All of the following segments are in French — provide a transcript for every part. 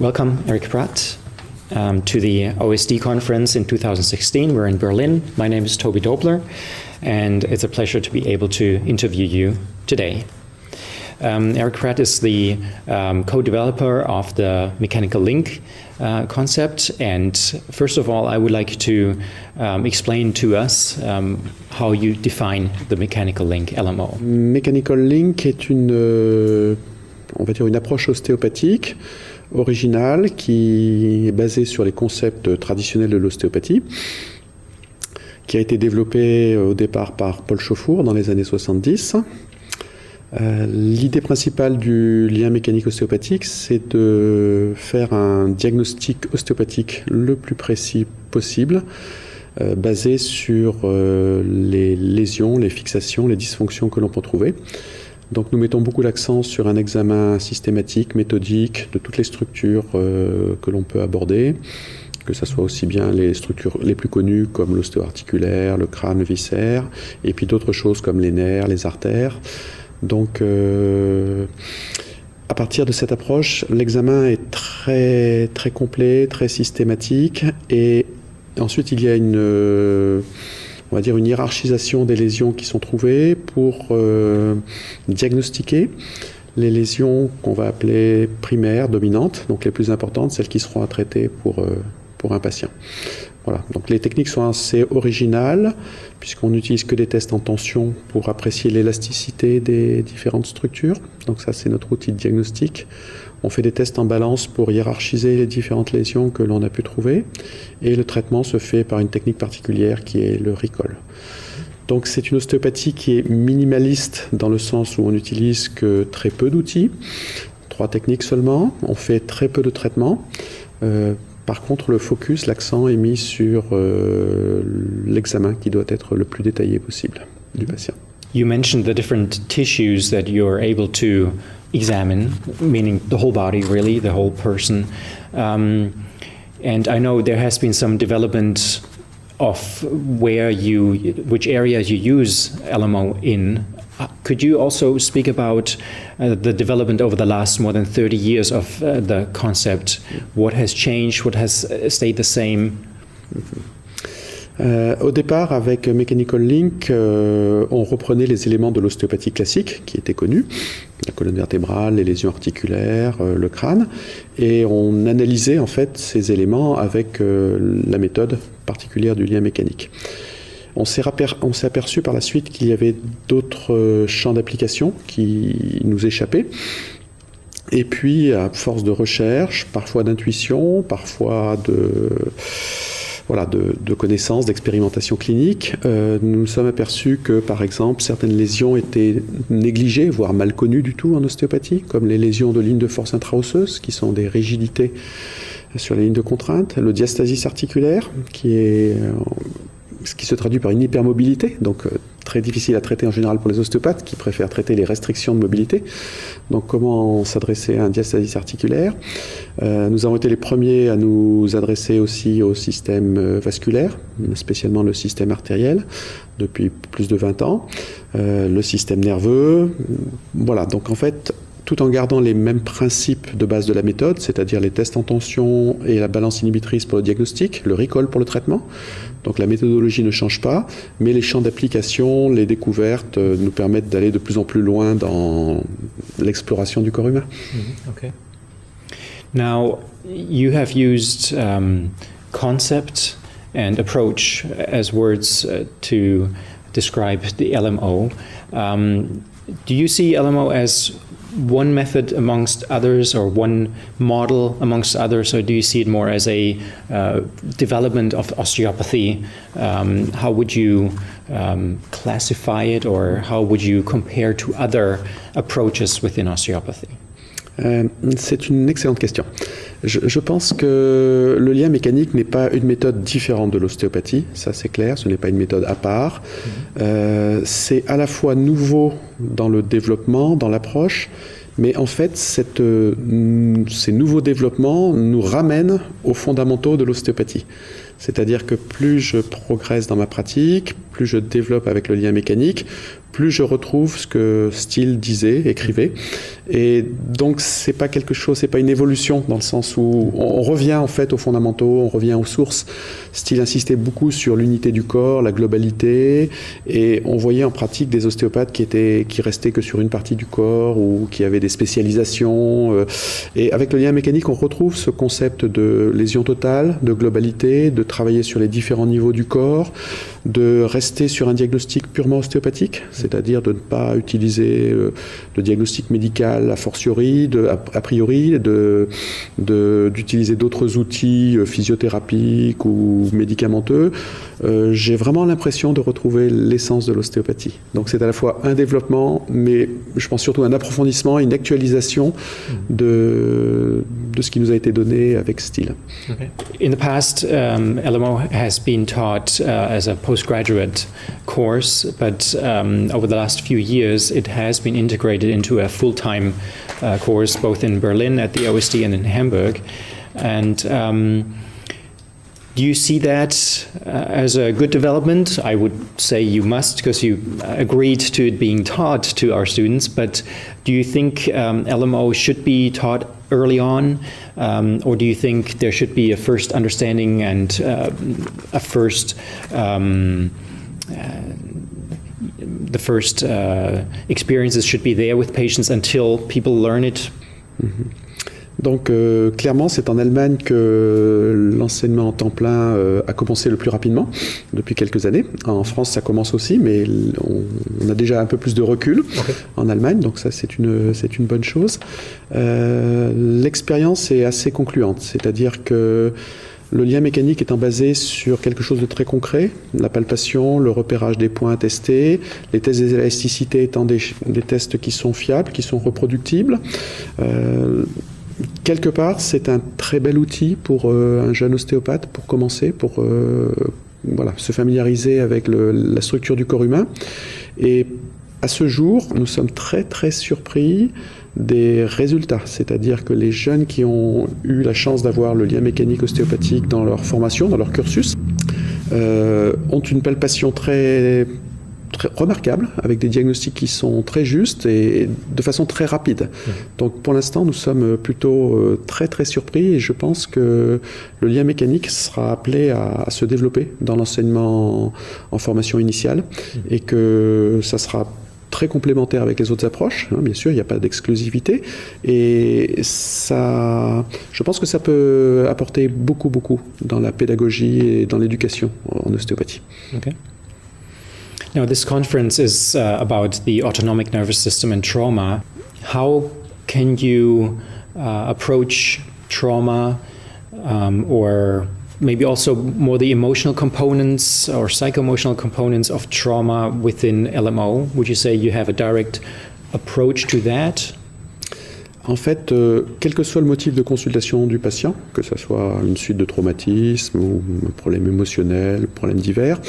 Welcome, Eric Pratt, to the OSD conference in 2016. We're in Berlin. My name is Toby Dobler, and it's a pleasure to be able to interview you today. Eric Pratt is the co-developer of the mechanical link concept, and first of all, I would like to explain to us how you define the mechanical link LMO. Mechanical link est on va dire une approche ostéopathique originale qui est basée sur les concepts traditionnels de l'ostéopathie, qui a été développée au départ par Paul Chauffour dans les années 70. L'idée principale du lien mécanique ostéopathique, c'est de faire un diagnostic ostéopathique le plus précis possible, basé sur les lésions, les fixations, les dysfonctions que l'on peut trouver. Donc nous mettons beaucoup l'accent sur un examen systématique, méthodique, de toutes les structures que l'on peut aborder, que ce soit aussi bien les structures les plus connues comme l'ostéo-articulaire, le crâne, le viscère, et puis d'autres choses comme les nerfs, les artères. Donc à partir de cette approche, l'examen est très, très complet, très systématique, et ensuite il y a on va dire une hiérarchisation des lésions qui sont trouvées pour diagnostiquer les lésions qu'on va appeler primaires, dominantes, donc les plus importantes, celles qui seront à traiter pour un patient. Voilà. Donc les techniques sont assez originales, puisqu'on n'utilise que des tests en tension pour apprécier l'élasticité des différentes structures. Donc ça, c'est notre outil de diagnostic. On fait des tests en balance pour hiérarchiser les différentes lésions que l'on a pu trouver. Et le traitement se fait par une technique particulière qui est le recall. Donc c'est une ostéopathie qui est minimaliste dans le sens où on n'utilise que très peu d'outils, 3 techniques seulement. On fait très peu de traitements. Par contre, le focus, l'accent est mis sur l'examen qui doit être le plus détaillé possible du patient. You mentioned the different tissues that you're able to examine, meaning the whole body, really, the whole person. And I know there has been some development of which areas you use LMO in. Could you also speak about the development over the last more than 30 years of the concept? What has changed? What has stayed the same? Au départ, avec Mechanical Link, on reprenait les éléments de l'ostéopathie classique qui étaient connus, la colonne vertébrale, les lésions articulaires, le crâne, et on analysait en fait ces éléments avec la méthode particulière du lien mécanique. On s'est aperçu par la suite qu'il y avait d'autres champs d'application qui nous échappaient. Et puis, à force de recherche, parfois d'intuition, parfois de connaissances, d'expérimentation clinique, nous nous sommes aperçus que, par exemple, certaines lésions étaient négligées, voire mal connues du tout en ostéopathie, comme les lésions de ligne de force intra-osseuse, qui sont des rigidités sur les lignes de contrainte, le diastasis articulaire, ce qui se traduit par une hypermobilité, donc très difficile à traiter en général pour les ostéopathes qui préfèrent traiter les restrictions de mobilité. Donc comment s'adresser à un diastasis articulaire? Nous avons été les premiers à nous adresser aussi au système vasculaire, spécialement le système artériel, depuis plus de 20 ans, le système nerveux. Voilà, donc en fait, tout en gardant les mêmes principes de base de la méthode, c'est-à-dire les tests en tension et la balance inhibitrice pour le diagnostic, le recall pour le traitement. Donc la méthodologie ne change pas, mais les champs d'application, les découvertes nous permettent d'aller de plus en plus loin dans l'exploration du corps humain. Okay. Now, you have used concept and approach as words to describe the LMO. Do you see LMO as one method amongst others, or one model amongst others, or do you see it more as a development of osteopathy? How would you classify it, or how would you compare to other approaches within osteopathy? C'est une excellente question. Je pense que le lien mécanique n'est pas une méthode différente de l'ostéopathie, ça c'est clair, ce n'est pas une méthode à part. C'est à la fois nouveau dans le développement, dans l'approche, mais en fait ces nouveaux développements nous ramènent aux fondamentaux de l'ostéopathie. C'est-à-dire que plus je progresse dans ma pratique, plus je développe avec le lien mécanique, plus je retrouve ce que Steele disait, écrivait. Et donc, c'est pas quelque chose, c'est pas une évolution dans le sens où on revient en fait aux fondamentaux, on revient aux sources. Steele insistait beaucoup sur l'unité du corps, la globalité, et on voyait en pratique des ostéopathes qui restaient que sur une partie du corps ou qui avaient des spécialisations. Et avec le lien mécanique, on retrouve ce concept de lésion totale, de globalité, de travailler sur les différents niveaux du corps, de rester sur un diagnostic purement ostéopathique, c'est-à-dire de ne pas utiliser le diagnostic médical a fortiori, a priori, d'utiliser d'autres outils physiothérapiques ou médicamenteux. J'ai vraiment l'impression de retrouver l'essence de l'ostéopathie. Donc c'est à la fois un développement, mais je pense surtout un approfondissement, une actualisation de ce qui nous a été donné avec Steele. Okay. In the past, LMO has been taught as a postgraduate course, but over the last few years, it has been integrated into a full-time course, both in Berlin at the OSD and in Hamburg. And do you see that as a good development? I would say you must, because you agreed to it being taught to our students, but do you think LMO should be taught early on, or do you think there should be a first understanding and a first the first experiences should be there with patients until people learn it? Mm-hmm. Donc clairement, c'est en Allemagne que l'enseignement en temps plein a commencé le plus rapidement, depuis quelques années. En France, ça commence aussi, mais on a déjà un peu plus de recul en Allemagne, donc ça c'est une bonne chose. L'expérience est assez concluante, c'est-à-dire que le lien mécanique étant basé sur quelque chose de très concret, la palpation, le repérage des points testés, les tests d'élasticité étant des tests qui sont fiables, qui sont reproductibles. Quelque part, c'est un très bel outil pour un jeune ostéopathe pour commencer, pour se familiariser avec la structure du corps humain. Et à ce jour, nous sommes très très surpris des résultats, c'est-à-dire que les jeunes qui ont eu la chance d'avoir le lien mécanique ostéopathique dans leur formation, dans leur cursus, ont une palpation très remarquable, avec des diagnostics qui sont très justes et de façon très rapide. Donc pour l'instant, nous sommes plutôt très très surpris et je pense que le lien mécanique sera appelé à se développer dans l'enseignement en formation initiale et que ça sera très complémentaire avec les autres approches, hein, bien sûr, il n'y a pas d'exclusivité, et ça, je pense que ça peut apporter beaucoup dans la pédagogie et dans l'éducation en ostéopathie. Okay. Now, this conference is about the autonomic nervous system and trauma. How can you approach trauma or maybe also more the emotional components or psycho-emotional components of trauma within LMO? Would you say you have a direct approach to that? En fait, quel que soit le motif de consultation du patient, que ce soit une suite de traumatisme ou un problème émotionnel, problème divers,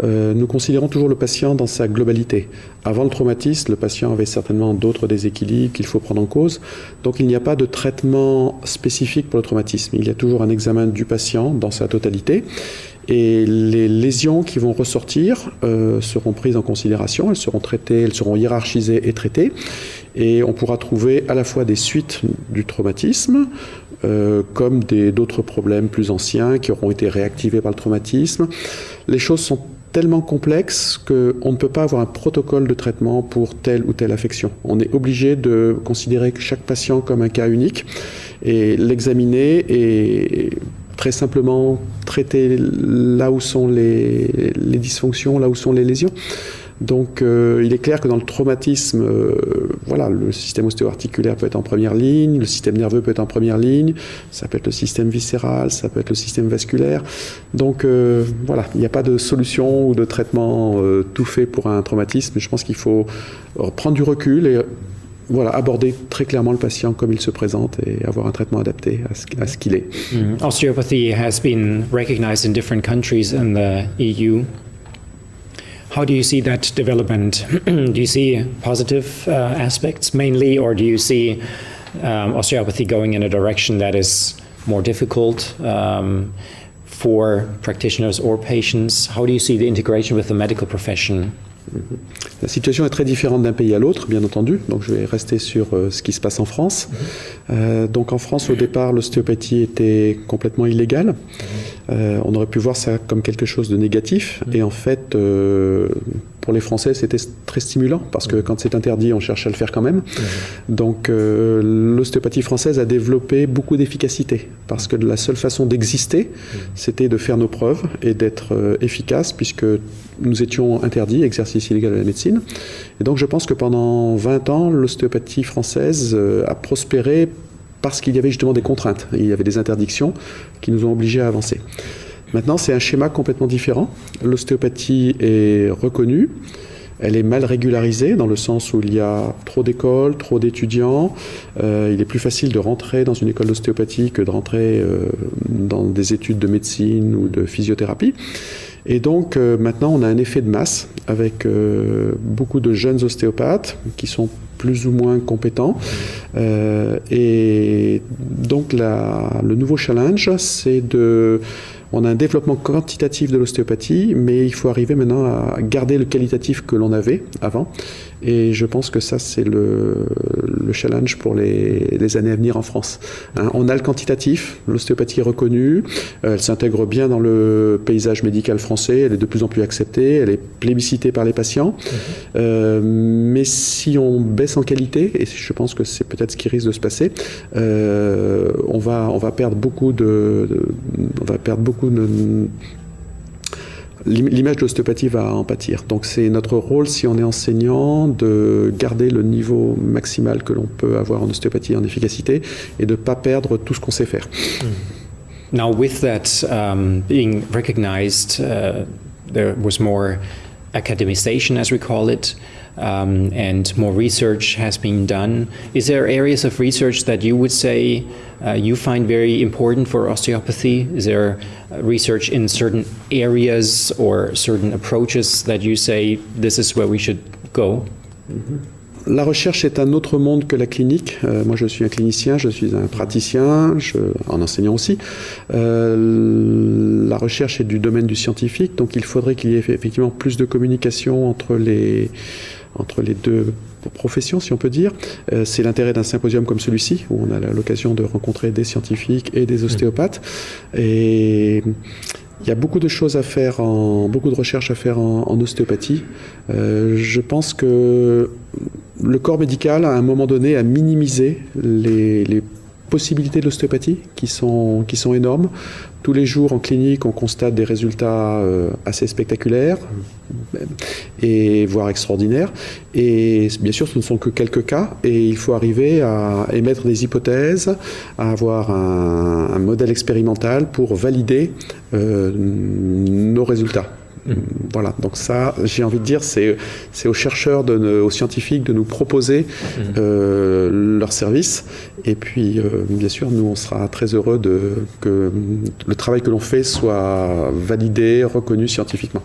nous considérons toujours le patient dans sa globalité. Avant le traumatisme, le patient avait certainement d'autres déséquilibres qu'il faut prendre en cause. Donc il n'y a pas de traitement spécifique pour le traumatisme. Il y a toujours un examen du patient dans sa totalité. Et les lésions qui vont ressortir seront prises en considération, elles seront traitées, elles seront hiérarchisées et traitées. Et on pourra trouver à la fois des suites du traumatisme, comme d'autres problèmes plus anciens qui auront été réactivés par le traumatisme. Les choses sont tellement complexes qu'on ne peut pas avoir un protocole de traitement pour telle ou telle affection. On est obligé de considérer chaque patient comme un cas unique et l'examiner et très simplement traiter là où sont les dysfonctions, là où sont les lésions. Donc il est clair que dans le traumatisme, le système ostéo-articulaire peut être en première ligne, le système nerveux peut être en première ligne, ça peut être le système viscéral, ça peut être le système vasculaire. Donc il n'y a pas de solution ou de traitement tout fait pour un traumatisme. Je pense qu'il faut prendre du recul et aborder très clairement le patient comme il se présente et avoir un traitement adapté à ce qu'il est. Osteopathy has been recognized in different countries in the EU. How do you see that development? Do you see positive aspects mainly, or do you see for practitioners or patients? How do you see the integration with the medical profession? La situation est très différente d'un pays à l'autre, bien entendu. Donc, je vais rester sur ce qui se passe en France. Donc, en France, au départ, l'ostéopathie était complètement illégale. On aurait pu voir ça comme quelque chose de négatif. Et en fait, pour les Français, c'était très stimulant parce que quand c'est interdit, on cherche à le faire quand même. Donc, l'ostéopathie française a développé beaucoup d'efficacité parce que la seule façon d'exister, c'était de faire nos preuves et d'être efficace puisque nous étions interdits, exercice illégal de la médecine. Et donc, je pense que pendant 20 ans, l'ostéopathie française a prospéré parce qu'il y avait justement des contraintes. Il y avait des interdictions qui nous ont obligés à avancer. Maintenant, c'est un schéma complètement différent. L'ostéopathie est reconnue, elle est mal régularisée dans le sens où il y a trop d'écoles, trop d'étudiants. Il est plus facile de rentrer dans une école d'ostéopathie que de rentrer dans des études de médecine ou de physiothérapie. Et donc maintenant, on a un effet de masse avec beaucoup de jeunes ostéopathes qui sont plus ou moins compétents. Et donc le nouveau challenge, c'est on a un développement quantitatif de l'ostéopathie, mais il faut arriver maintenant à garder le qualitatif que l'on avait avant. Et je pense que ça, c'est le challenge pour les années à venir en France. On a le quantitatif, l'ostéopathie est reconnue, elle s'intègre bien dans le paysage médical français, elle est de plus en plus acceptée, elle est plébiscitée par les patients. Mais si on baisse en qualité, et je pense que c'est peut-être ce qui risque de se passer, on va perdre beaucoup l'image de l'ostéopathie va en pâtir. Donc c'est notre rôle, si on est enseignant, de garder le niveau maximal que l'on peut avoir en ostéopathie en efficacité et de ne pas perdre tout ce qu'on sait faire. Now with that being recognized, there was more academization, as we call it, and more research has been done. Is there areas of research that you would say you find very important for osteopathy? Is there research in certain areas or certain approaches that you say this is where we should go? La recherche est un autre monde que la clinique. Moi, je suis un clinicien, je suis un praticien, en enseignant aussi. La recherche est du domaine du scientifique, donc il faudrait qu'il y ait effectivement plus de communication entre les deux professions, si on peut dire. C'est l'intérêt d'un symposium comme celui-ci, où on a l'occasion de rencontrer des scientifiques et des ostéopathes. Et il y a beaucoup de choses à faire, beaucoup de recherches à faire en ostéopathie. Je pense que le corps médical, à un moment donné, a minimisé les possibilités de l'ostéopathie qui sont énormes. Tous les jours en clinique, on constate des résultats assez spectaculaires et voire extraordinaires. Et bien sûr, ce ne sont que quelques cas et il faut arriver à émettre des hypothèses, à avoir un modèle expérimental pour valider nos résultats. Voilà, donc ça, j'ai envie de dire, c'est aux chercheurs, aux scientifiques de nous proposer leurs services. Et puis, bien sûr, nous, on sera très heureux que le travail que l'on fait soit validé, reconnu scientifiquement.